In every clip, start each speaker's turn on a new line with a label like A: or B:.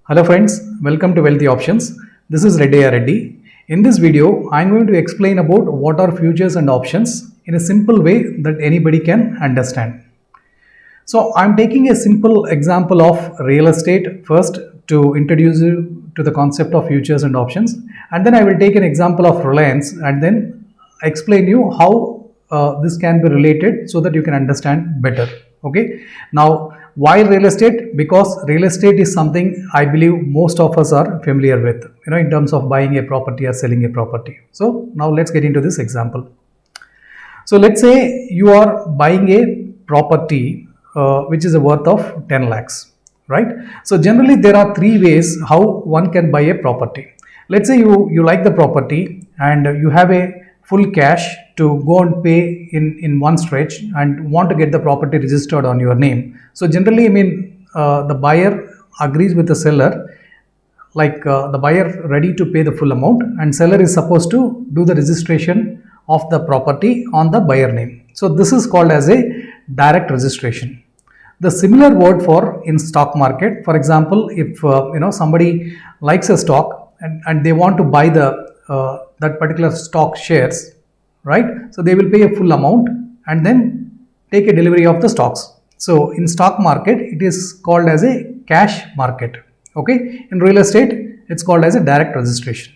A: Hello friends, welcome to Wealthy Options. This is Reddy. In this video, I am going to explain about what are futures and options in a simple way that anybody can understand. So I am taking a simple example of real estate first to introduce you to the concept of futures and options, and then I will take an example of Reliance and then explain you how this can be related so that you can understand better. Okay. Now, why real estate? Because real estate is something I believe most of us are familiar with, in terms of buying a property or selling a property. So now let's get into this example. So let's say you are buying a property which is a worth of 10 lakhs, right? So generally there are three ways how one can buy a property. Let's say you like the property and you have a full cash to go and pay in one stretch and want to get the property registered on your name. So generally, the buyer agrees with the seller, like the buyer ready to pay the full amount and seller is supposed to do the registration of the property on the buyer name. So this is called as a direct registration. The similar word for in stock market, for example, if somebody likes a stock and they want to buy that particular stock shares, right? So they will pay a full amount and then take a delivery of the stocks. So in stock market, it is called as a cash market. Okay. In real estate, it's called as a direct registration.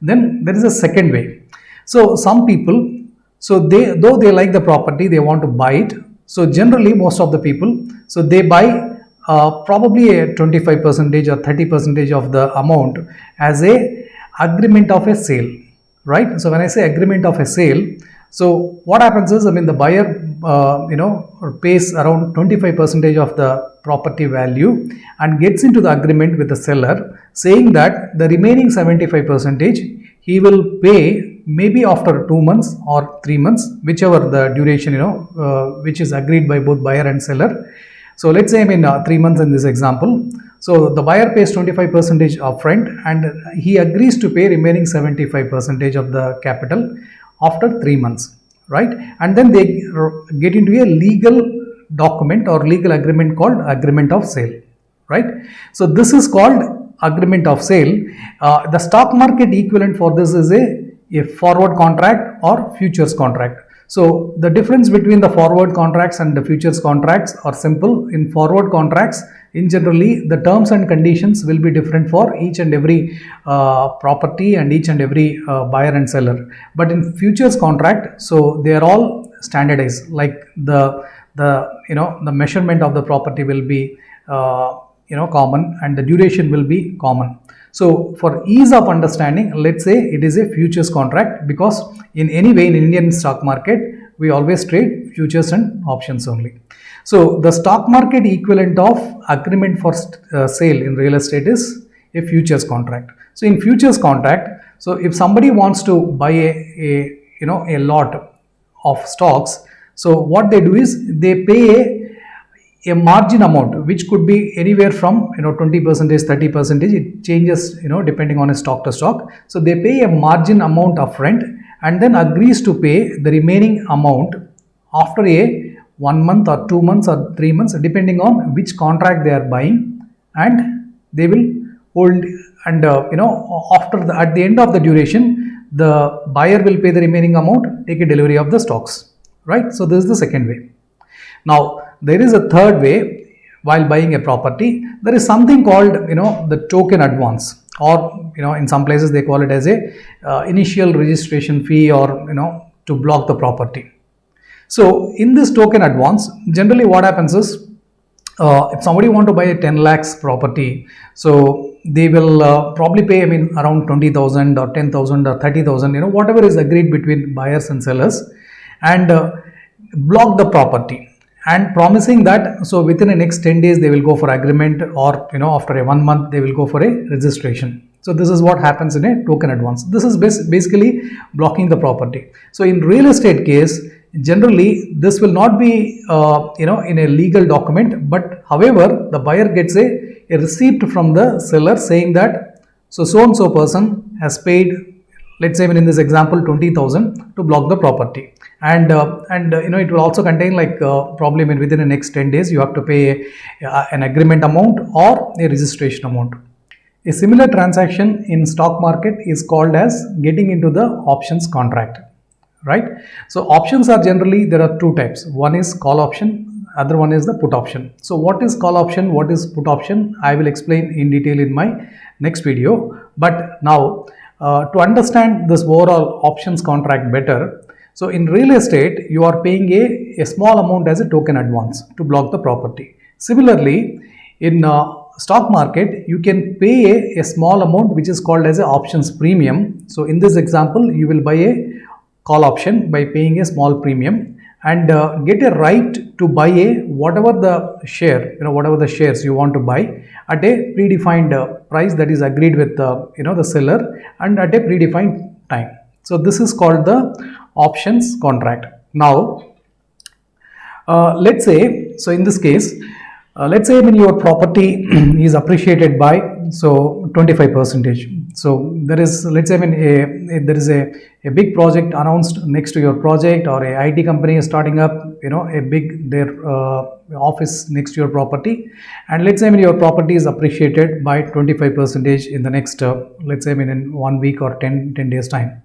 A: Then there is a second way. So some people, though they like the property, they want to buy it. So generally, most of the people, so they buy probably a 25% or 30% of the amount as a agreement of a sale, right? So when I say agreement of a sale, so what happens is, the buyer, pays around 25% of the property value and gets into the agreement with the seller, saying that the remaining 75% he will pay maybe after 2 months or 3 months, whichever the duration, which is agreed by both buyer and seller. So let's say 3 months in this example. So the buyer pays 25% upfront and he agrees to pay remaining 75% of the capital after 3 months, right? And then they get into a legal document or legal agreement called agreement of sale, right? So this is called agreement of sale. The stock market equivalent for this is a forward contract or futures contract. So the difference between the forward contracts and the futures contracts are simple. In forward contracts, in generally, the terms and conditions will be different for each and every property and each and every buyer and seller. But in futures contract, so they are all standardized. Like the measurement of the property will be common and the duration will be common. So for ease of understanding, let's say it is a futures contract, because in any way in Indian stock market, we always trade futures and options only. So the stock market equivalent of agreement for sale in real estate is a futures contract. So in futures contract, so if somebody wants to buy a lot of stocks, so what they do is they pay a margin amount, which could be anywhere from 20%, 30%. It changes depending on a stock to stock. So they pay a margin amount upfront and then agrees to pay the remaining amount after a 1 month or 2 months or 3 months, depending on which contract they are buying, and they will hold and at the end of the duration, the buyer will pay the remaining amount, take a delivery of the stocks, right? So this is the second way. Now there is a third way. While buying a property, there is something called the token advance, or in some places they call it as a initial registration fee, or to block the property. So in this token advance, generally what happens is, if somebody want to buy a 10 lakhs property, so they will probably pay around 20,000 or 10,000 or 30,000, whatever is agreed between buyers and sellers, and block the property, and promising that so within the next 10 days they will go for agreement, or after a 1 month they will go for a registration. So this is what happens in a token advance. This is basically blocking the property. So in real estate case, generally this will not be in a legal document, but however the buyer gets a receipt from the seller saying that so and so person has paid, let's say in this example, 20,000 to block the property, and it will also contain probably within the next 10 days you have to pay an agreement amount or a registration amount. A similar transaction in stock market is called as getting into the options contract, right? So options are generally, there are two types. One is call option, other one is the put option. So what is call option, what is put option, I will explain in detail in my next video. But now to understand this overall options contract better, so in real estate you are paying a small amount as a token advance to block the property. Similarly, in stock market you can pay a small amount which is called as a options premium. So in this example you will buy a call option by paying a small premium and get a right to buy a whatever the share, whatever the shares you want to buy at a predefined price that is agreed with the seller and at a predefined time. So this is called the options contract. Now let's say, so in this case, let's say when your property is appreciated by so 25 percentage. So there is, let's say when there is a big project announced next to your project, or a IT company is starting up a big their office next to your property, and let's say when your property is appreciated by 25 percentage in the next let's say in 1 week or 10 days time.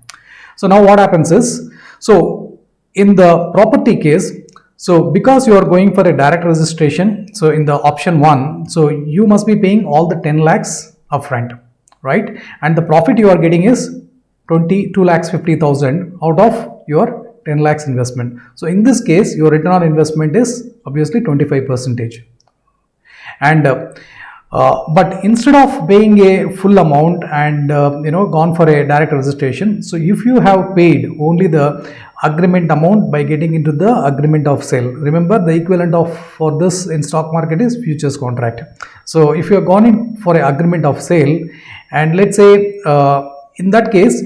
A: So now what happens is, so in the property case, so because you are going for a direct registration, so in the option 1, so you must be paying all the 10 lakhs upfront, right? And the profit you are getting is 22 lakhs 50,000 out of your 10 lakhs investment. So in this case, your return on investment is obviously 25 percentage. And but instead of paying a full amount and gone for a direct registration, so if you have paid only the agreement amount by getting into the agreement of sale, remember the equivalent of for this in stock market is futures contract. So if you have gone in for an agreement of sale, and let's say in that case,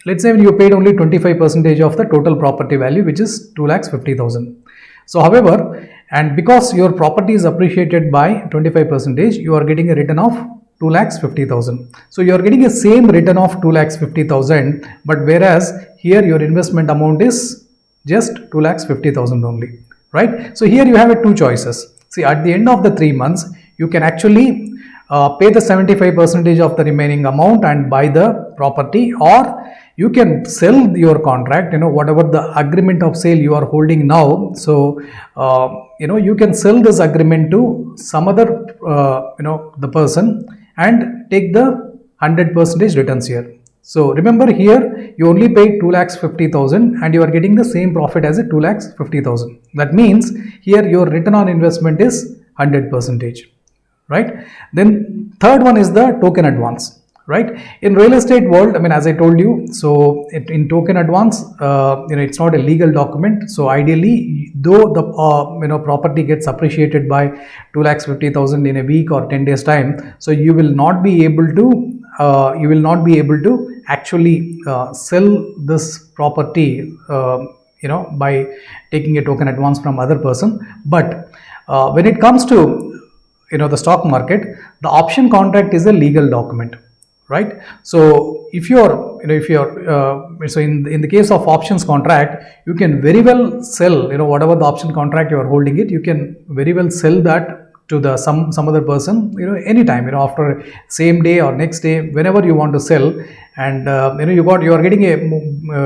A: let's say when you paid only 25 percentage of the total property value, which is 2 lakhs 50,000. So however, and because your property is appreciated by 25 percentage, you are getting a return of 2 lakhs 50,000. So you are getting a same return of 2 lakhs 50,000, but whereas here your investment amount is just 2 lakhs 50,000 only, right? So here you have two choices. See, at the end of the 3 months, you can actually pay the 75 percentage of the remaining amount and buy the property, or you can sell your contract, whatever the agreement of sale you are holding now. So you can sell this agreement to some other the person and take the 100% returns here. So remember, here you only paid 2 lakhs 50,000 and you are getting the same profit as a 2 lakhs 50,000. That means here your return on investment is 100%, right? Then third one is the token advance. Right, in real estate world, I mean, as I told you, so in token advance, it's not a legal document. So ideally, though the property gets appreciated by 2 lakhs 50,000 in a week or 10 days time, so you will not be able to actually sell this property by taking a token advance from other person. But when it comes to the stock market, the option contract is a legal document. Right. So if you're so in the case of options contract, you can very well sell whatever the option contract you are holding it, you can very well sell that to the some other person anytime after same day or next day, whenever you want to sell, and you are getting a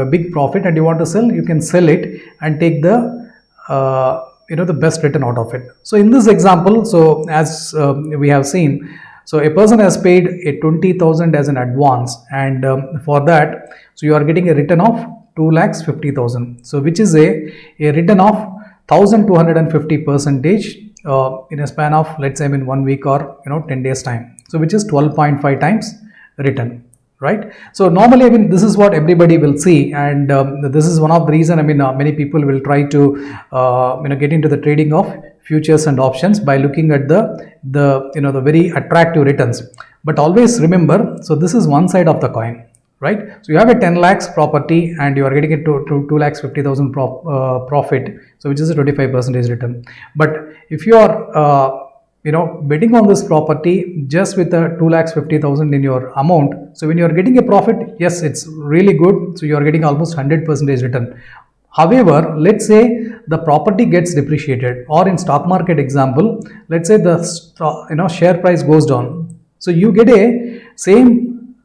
A: big profit and you want to sell, you can sell it and take the the best return out of it. So in this example, so as we have seen, so a person has paid a 20,000 as an advance, and for that, so you are getting a return of 2 lakhs 50,000. So which is a return of 1,250 percentage in a span of, let's say, in 1 week or 10 days time. So which is 12.5 times return. Right. So normally, I mean, this is what everybody will see, and this is one of the reason, I mean, many people will try to get into the trading of futures and options by looking at the very attractive returns. But always remember, so this is one side of the coin, right? So you have a 10 lakhs property and you are getting it to 2 lakhs 50,000 profit, so which is a 25% return. But if you are betting on this property just with a 2 lakhs 50,000 in your amount, so when you are getting a profit, yes, it's really good. So you are getting almost 100% return. However, let's say the property gets depreciated, or in stock market example, let's say the share price goes down. So you get a same,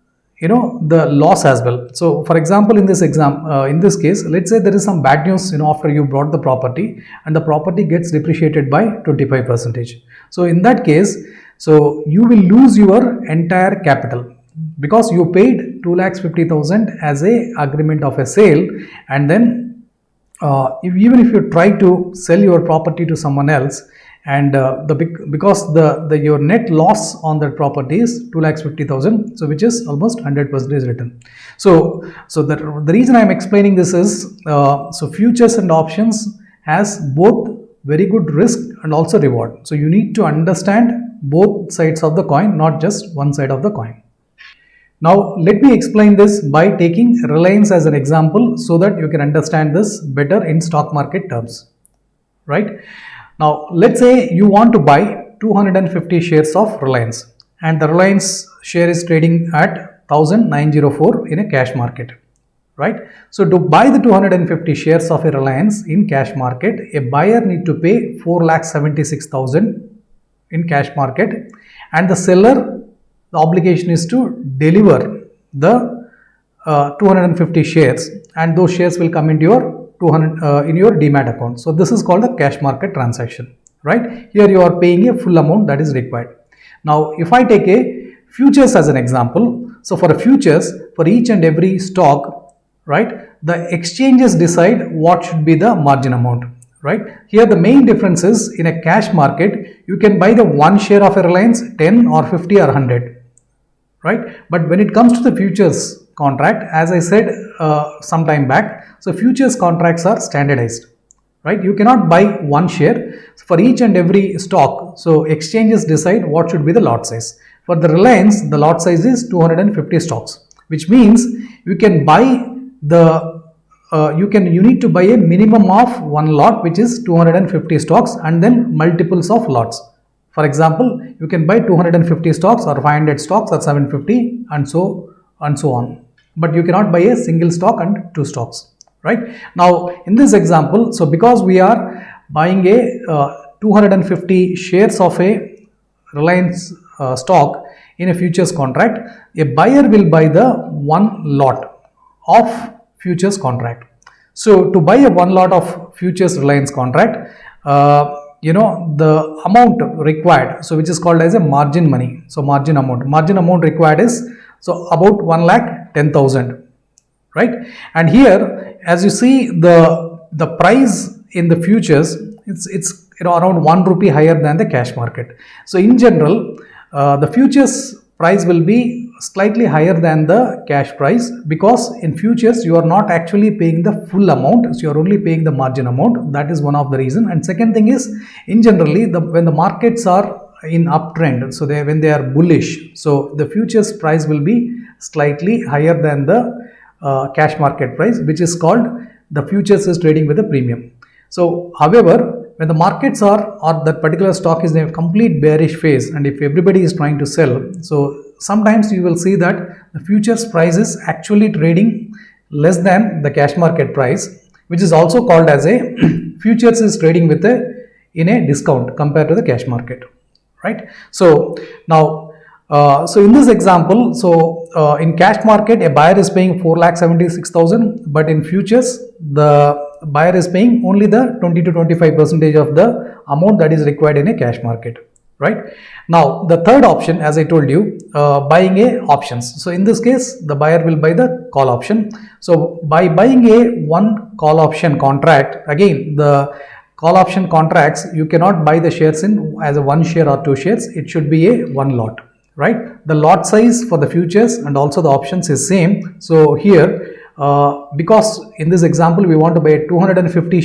A: the loss as well. So for example, in this case, let's say there is some bad news, after you bought the property and the property gets depreciated by 25%. So in that case, so you will lose your entire capital because you paid 2,50,000 as a agreement of a sale, and then even if you try to sell your property to someone else, and because the your net loss on that property is 2,50,000, so which is almost 100% return. So the reason I am explaining this is, so futures and options has both very good risk and also reward. So you need to understand both sides of the coin, not just one side of the coin. Now let me explain this by taking Reliance as an example so that you can understand this better in stock market terms, right? Now let's say you want to buy 250 shares of Reliance, and the Reliance share is trading at 1904 in a cash market, right? So to buy the 250 shares of a Reliance in cash market, a buyer need to pay 4,76,000 in cash market, and the seller, the obligation is to deliver the 250 shares, and those shares will come into your in your demat account. So this is called a cash market transaction, right? Here you are paying a full amount that is required. Now if I take a futures as an example, so for a futures, for each and every stock, right, the exchanges decide what should be the margin amount, right? Here the main difference is, in a cash market you can buy the one share of a Reliance 10 or 50 or 100, right? But when it comes to the futures contract, as I said some time back, so futures contracts are standardized, right? You cannot buy one share for each and every stock. So exchanges decide what should be the lot size. For the Reliance, the lot size is 250 stocks, which means you can buy the you need to buy a minimum of one lot, which is 250 stocks, and then multiples of lots. For example, you can buy 250 stocks or 500 stocks or 750 and so on. But you cannot buy a single stock and two stocks, right? Now in this example, so because we are buying a 250 shares of a Reliance stock in a futures contract, a buyer will buy the one lot of futures contract. So to buy a one lot of futures Reliance contract, the amount required, so which is called as a margin money. So margin amount required is so about 1,10,000, right? And here, as you see, the price in the futures, it's around 1 rupee higher than the cash market. So in general, the futures price will be slightly higher than the cash price, because in futures you are not actually paying the full amount, so you are only paying the margin amount. That is one of the reason. And second thing is, in generally, when the markets are in uptrend, so when they are bullish, so the futures price will be slightly higher than the cash market price, which is called the futures is trading with a premium. So however, when the markets are, or that particular stock is in a complete bearish phase, and if everybody is trying to sell, so sometimes you will see that the futures price is actually trading less than the cash market price, which is also called as a futures is trading with in a discount compared to the cash market, right? So now so in this example, so in cash market a buyer is paying 4,76,000, but in futures the buyer is paying only the 20 to 25% of the amount that is required in a cash market, right? Now the third option, as I told you, buying a options. So in this case the buyer will buy the call option. So by buying a one call option contract, again the call option contracts, you cannot buy the shares in as a one share or two shares, it should be a one lot, right? The lot size for the futures and also the options is same. So here because in this example we want to buy 250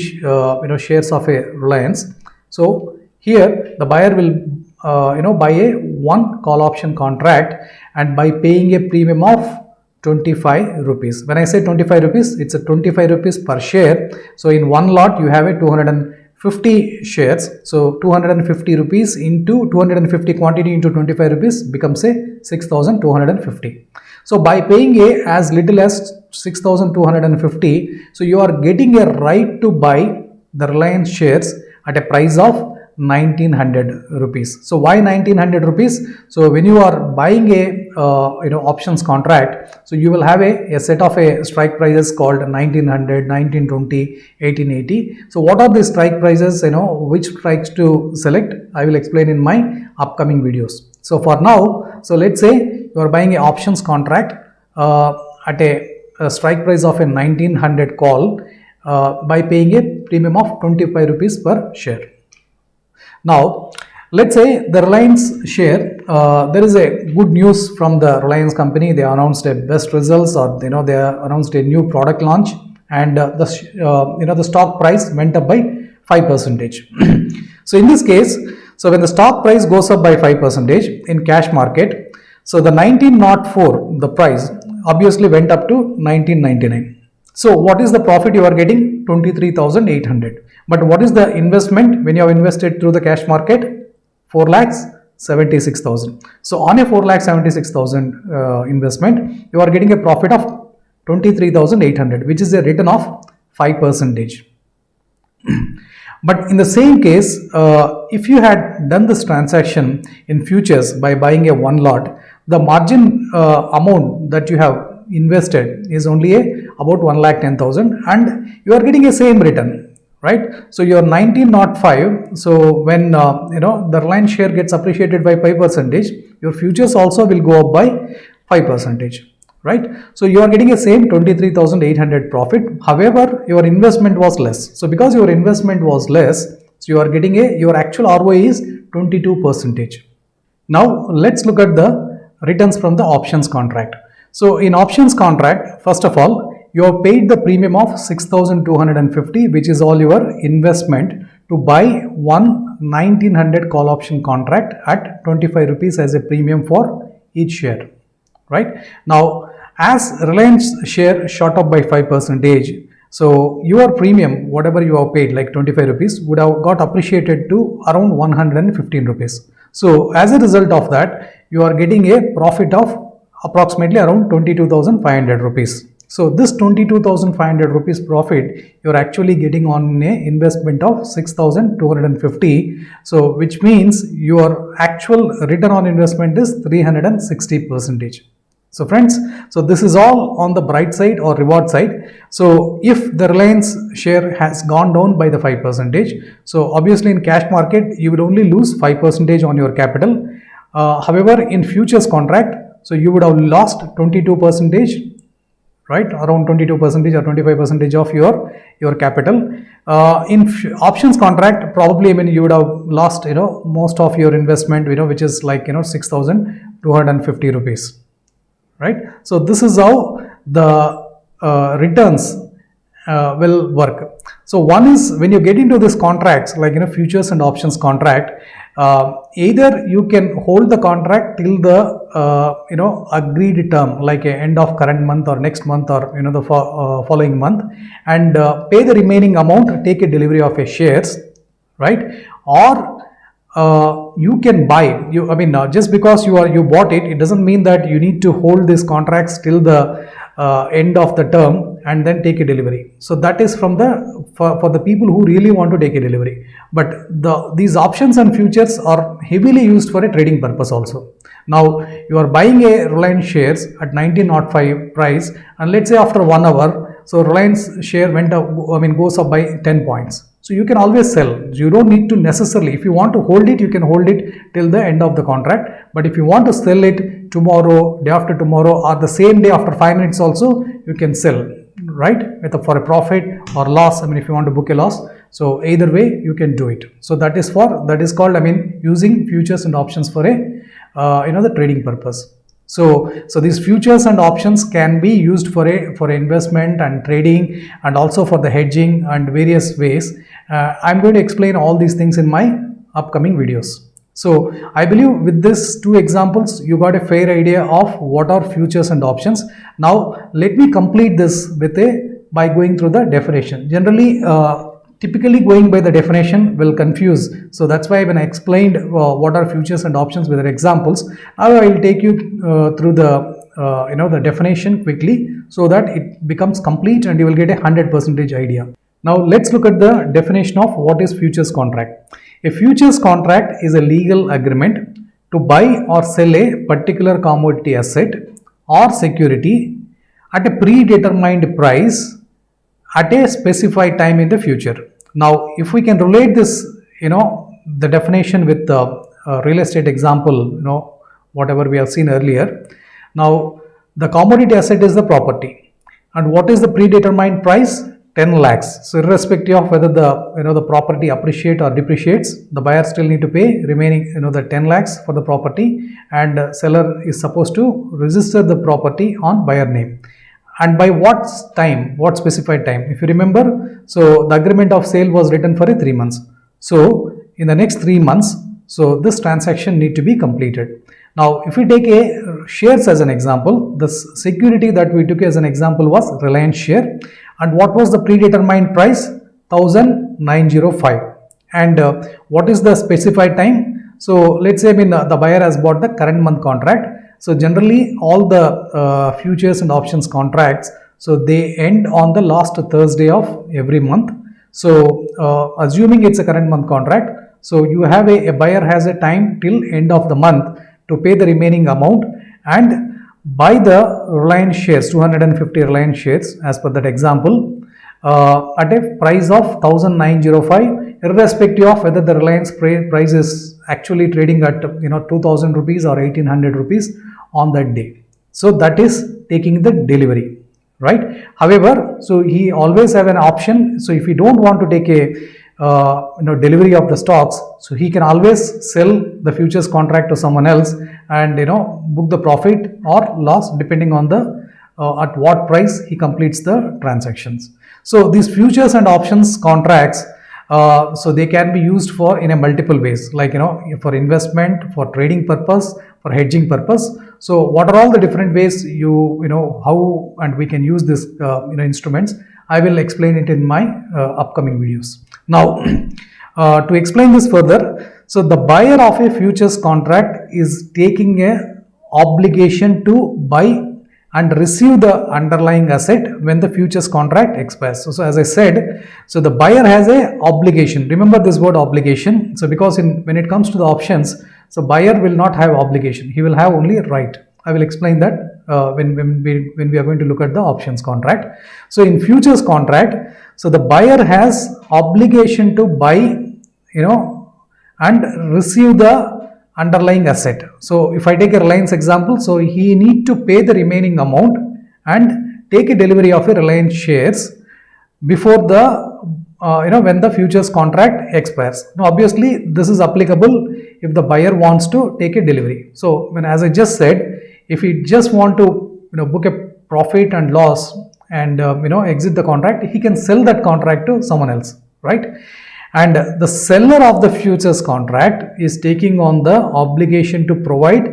A: shares of a Reliance, so here the buyer will buy a one call option contract, and by paying a premium of 25 rupees. When I say 25 rupees, it's a 25 rupees per share. So in one lot you have a 250 shares, so 250 rupees into 250 quantity into 25 rupees becomes a 6,250. So by paying a as little as 6,250, so you are getting a right to buy the Reliance shares at a price of 1900 rupees. So why 1900 rupees? So when you are buying a options contract, so you will have a set of a strike prices called 1900, 1920, 1880. So what are the strike prices, which strikes to select? I will explain in my upcoming videos. So for now, so let's say you are buying a options contract at a strike price of a 1900 call by paying a premium of 25 rupees per share. Now, let's say the Reliance share, there is a good news from the Reliance company. They announced a best results, or they announced a new product launch, and the stock price went up by 5%. So in this case, so when the stock price goes up by 5% in cash market, so the 1904, the price obviously went up to 1999. So what is the profit you are getting? 23,800. But what is the investment when you have invested through the cash market? 4,76,000. So on a 4,76,000 investment, you are getting a profit of 23,800, which is a return of 5%. But in the same case, if you had done this transaction in futures by buying a one lot, the margin amount that you have invested is only about 1,10,000, and you are getting a same return, right? So your 1905, so when the Reliance share gets appreciated by 5%, your futures also will go up by 5%, right? So you are getting a same 23,800 profit. However, your investment was less. So because your investment was less, so you are getting your actual ROI is 22%. Now let's look at the returns from the options contract. So in options contract, first of all, you have paid the premium of 6,250, which is all your investment to buy one 1900 call option contract at 25 rupees as a premium for each share, right? Now, as Reliance share shot up by 5%, so your premium, whatever you have paid, like 25 rupees, would have got appreciated to around 115 rupees. So as a result of that, you are getting a profit of approximately around 22,500 rupees. So this 22,500 rupees profit you're actually getting on a investment of 6,250. So which means your actual return on investment is 360%. So friends, so this is all on the bright side or reward side. So if the Reliance share has gone down by the 5%, so obviously in cash market you would only lose 5% on your capital. However, in futures contract, so you would have lost 22%, right? Around 22% or 25% of your capital. In options contract, probably you would have lost most of your investment, which is like 6,250 rupees, right? So this is how the returns will work. So one is when you get into this contracts like futures and options contract, either you can hold the contract till the agreed term, like a end of current month or next month or the following month, and pay the remaining amount, take a delivery of a shares, right? Or you can buy, just because you bought it, it doesn't mean that you need to hold these contracts till the end of the term and then take a delivery. So that is from for the people who really want to take a delivery. But these options and futures are heavily used for a trading purpose also. Now you are buying a Reliance shares at 1905 price, and let's say after 1 hour, so Reliance share goes up by 10 points. So you can always sell. You don't need to necessarily, if you want to hold it, you can hold it till the end of the contract. But if you want to sell it tomorrow, day after tomorrow, or the same day after 5 minutes also, you can sell, right? For a profit or loss. If you want to book a loss, so either way you can do it. So that is called using futures and options for the trading purpose. So these futures and options can be used for investment and trading, and also for the hedging and various ways. I'm going to explain all these things in my upcoming videos. So I believe with these two examples, you got a fair idea of what are futures and options. Now let me complete this by going through the definition. Generally, typically going by the definition will confuse. So that's why when I explained what are futures and options with the examples, now I will take you through the definition quickly, so that it becomes complete and you will get 100% idea. Now let's look at the definition of what is futures contract. A futures contract is a legal agreement to buy or sell a particular commodity asset or security at a predetermined price at a specified time in the future. Now, if we can relate this, the definition with the real estate example, whatever we have seen earlier. Now, the commodity asset is the property, and what is the predetermined price? 10 lakhs. So, irrespective of whether the property appreciates or depreciates, the buyer still need to pay remaining the 10 lakhs for the property, and seller is supposed to register the property on buyer name. And by what time, what specified time? If you remember, so the agreement of sale was written for 3 months. So in the next 3 months, so this transaction need to be completed. Now, if we take a shares as an example, the security that we took as an example was Reliance share, and what was the predetermined price? 1905. And what is the specified time? So let's say the buyer has bought the current month contract. So generally all the futures and options contracts, so they end on the last Thursday of every month. So assuming it's a current month contract, so you have a buyer has a time till end of the month to pay the remaining amount and buy the Reliance shares, 250 Reliance shares as per that example, at a price of 1905, irrespective of whether the Reliance price is actually trading at 2000 rupees or 1800 rupees on that day. So that is taking the delivery, right? However, so he always have an option. So if he don't want to take a delivery of the stocks, so he can always sell the futures contract to someone else and book the profit or loss depending on the at what price he completes the transactions. So these futures and options contracts, so they can be used for in a multiple ways, like for investment, for trading purpose, for hedging purpose. So what are all the different ways how and we can use this instruments? I will explain it in my upcoming videos. Now, to explain this further, so the buyer of a futures contract is taking a obligation to buy and receive the underlying asset when the futures contract expires. So as I said, so the buyer has a obligation. Remember this word obligation. So because when it comes to the options, so buyer will not have obligation. He will have only right. I will explain that when we are going to look at the options contract. So in futures contract, so the buyer has obligation to buy, and receive the underlying asset. So if I take a Reliance example, so he need to pay the remaining amount and take a delivery of a Reliance shares before the when the futures contract expires. Now obviously this is applicable if the buyer wants to take a delivery. So as I just said, if he just want to book a profit and loss and exit the contract, he can sell that contract to someone else, right? And the seller of the futures contract is taking on the obligation to provide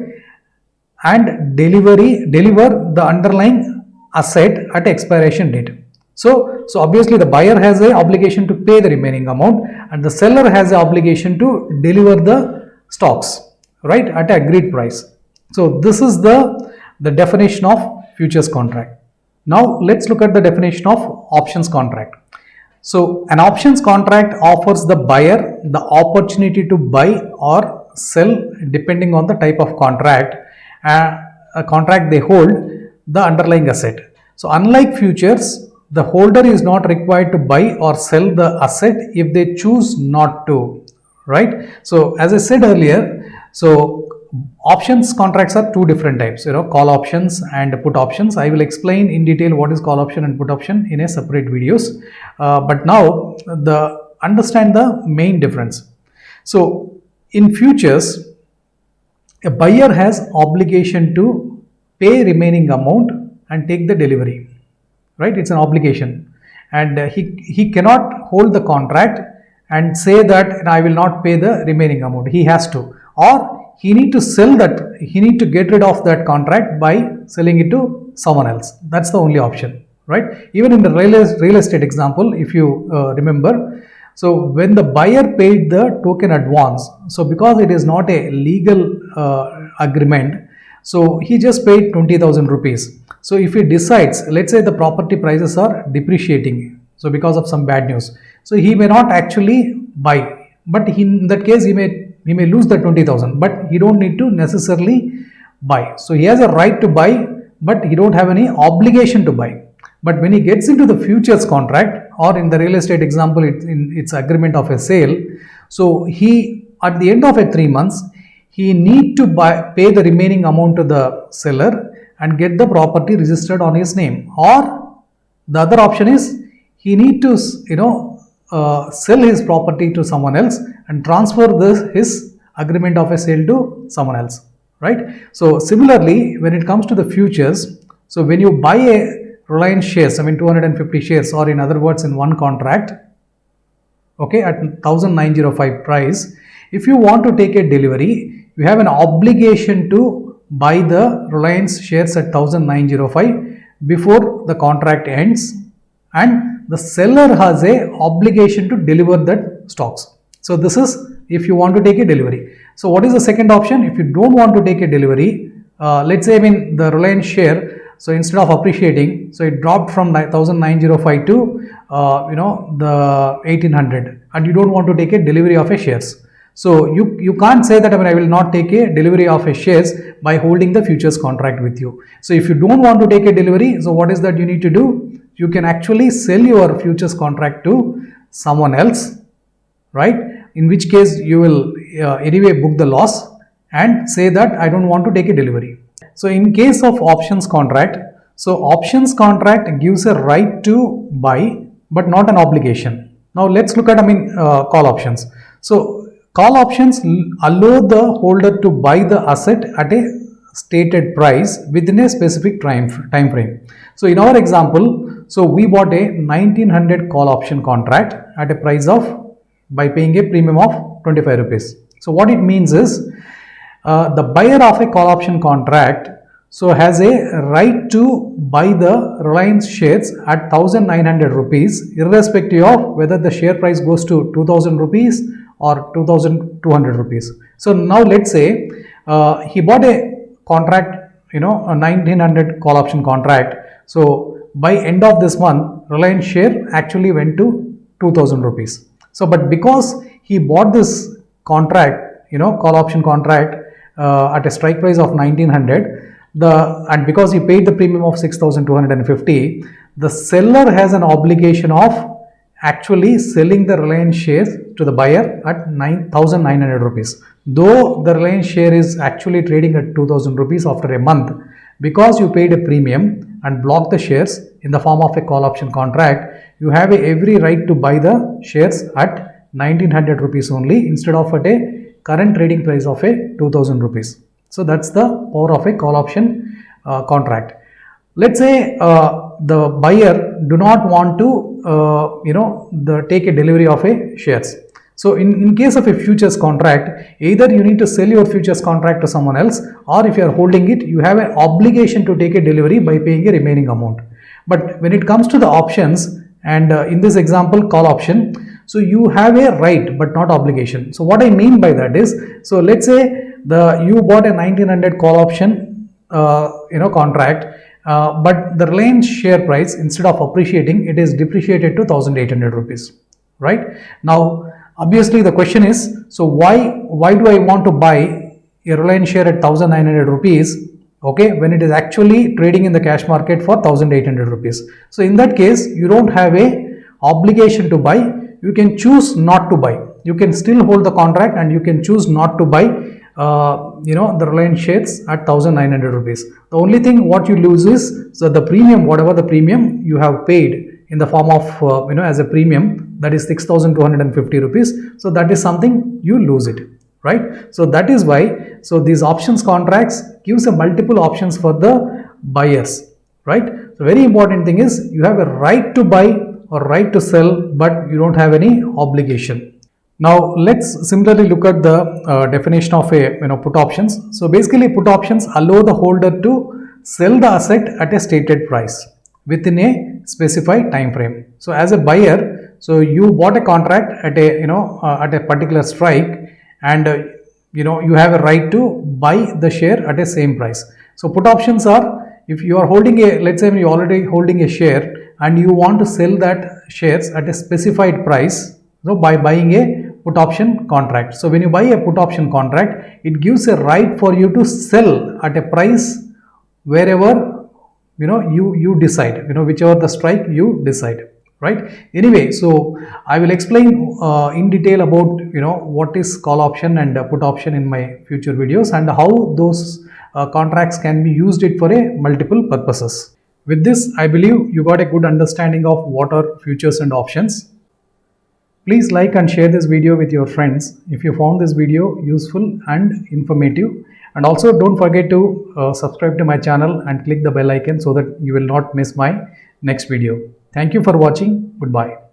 A: and deliver the underlying asset at expiration date. So obviously the buyer has an obligation to pay the remaining amount and the seller has an obligation to deliver the stocks, right, at an agreed price. So this is the definition of futures contract. Now let's look at the definition of options contract. So an options contract offers the buyer the opportunity to buy or sell depending on the type of contract, a contract they hold, the underlying asset. So unlike futures, the holder is not required to buy or sell the asset if they choose not to, right? So as I said earlier, so options contracts are two different types, call options and put options. I will explain in detail what is call option and put option in a separate videos. But now understand the main difference. So in futures, a buyer has obligation to pay remaining amount and take the delivery, right? It's an obligation, and he cannot hold the contract and say that I will not pay the remaining amount. He has to, or he need to sell that, he need to get rid of that contract by selling it to someone else. That's the only option, right? Even in the real estate example, if you remember, so when the buyer paid the token advance, so because it is not a legal agreement, so he just paid 20,000 rupees. So if he decides, let's say the property prices are depreciating, so because of some bad news, so he may not actually buy, but in that case he may lose the 20,000, but he don't need to necessarily buy. So he has a right to buy, but he don't have any obligation to buy. But when he gets into the futures contract, or in the real estate example, it's agreement of a sale. So he, at the end of a 3 months, he need to pay the remaining amount to the seller and get the property registered on his name. Or the other option is he need to sell his property to someone else and transfer his agreement of a sale to someone else, right? So similarly, when it comes to the futures, so when you buy a Reliance shares, 250 shares, or in other words, in one contract, okay, at 1905 price, if you want to take a delivery, you have an obligation to buy the Reliance shares at 1905 before the contract ends, and the seller has a obligation to deliver that stocks. So this is if you want to take a delivery. So what is the second option? If you don't want to take a delivery, let's say the Reliance share, so instead of appreciating, so it dropped from 1905 to the 1800, and you don't want to take a delivery of a shares. So you can't say that I will not take a delivery of a shares by holding the futures contract with you. So if you don't want to take a delivery, so what is that you need to do? You can actually sell your futures contract to someone else, right? In which case you will anyway book the loss and say that I don't want to take a delivery. So in case of options contract, so options contract gives a right to buy but not an obligation. Now let's look at call options. So call options allow the holder to buy the asset at a stated price within a specific time frame. So in our example, so we bought a 1900 call option contract at a price of, by paying a premium of 25 rupees. So what it means is, the buyer of a call option contract so has a right to buy the Reliance shares at 1900 rupees irrespective of whether the share price goes to 2000 rupees or 2200 rupees. So now let's say he bought a contract, a 1900 call option contract. So by end of this month, Reliance share actually went to 2000 rupees. So but because he bought this contract, call option contract at a strike price of 1900, and because he paid the premium of 6250, the seller has an obligation of actually selling the Reliance shares to the buyer at 1900 rupees. Though the Reliance share is actually trading at 2000 rupees after a month, because you paid a premium and blocked the shares in the form of a call option contract, you have every right to buy the shares at 1900 rupees only instead of at a current trading price of a 2000 rupees. So that's the power of a call option contract. Let's say the buyer do not want to take a delivery of a shares. So in case of a futures contract, either you need to sell your futures contract to someone else, or if you are holding it, you have an obligation to take a delivery by paying a remaining amount. But when it comes to the options, and in this example call option, so you have a right but not obligation. So what I mean by that is, so let's say you bought a 1900 call option contract, but the Reliance share price, instead of appreciating, it is depreciated to 1800 rupees, right? Now obviously the question is, so why do I want to buy a Reliance share at 1900 rupees, okay, when it is actually trading in the cash market for 1800 rupees? So in that case, you don't have a obligation to buy. You can choose not to buy. You can still hold the contract and you can choose not to buy the Reliance shares at 1900 rupees. The only thing what you lose is, so the premium, whatever the premium you have paid in the form of as a premium, that is 6250 rupees. So that is something you lose it, right? So that is why, so these options contracts gives a multiple options for the buyers, right? So very important thing is, you have a right to buy or right to sell, but you don't have any obligation. Now let's similarly look at the definition of a put options. So basically, put options allow the holder to sell the asset at a stated price within a specified time frame. So as a buyer, so you bought a contract at a at a particular strike, and you have a right to buy the share at a same price. So put options are, if you are holding a, let's say you are already holding a share and you want to sell that shares at a specified price, by buying a put option contract. So when you buy a put option contract, it gives a right for you to sell at a price wherever you decide, whichever the strike you decide, right? Anyway, so I will explain in detail about what is call option and put option in my future videos, and how those contracts can be used it for a multiple purposes. With this, I believe you got a good understanding of what are futures and options. Please like and share this video with your friends if you found this video useful and informative. And also don't forget to subscribe to my channel and click the bell icon so that you will not miss my next video. Thank you for watching. Goodbye.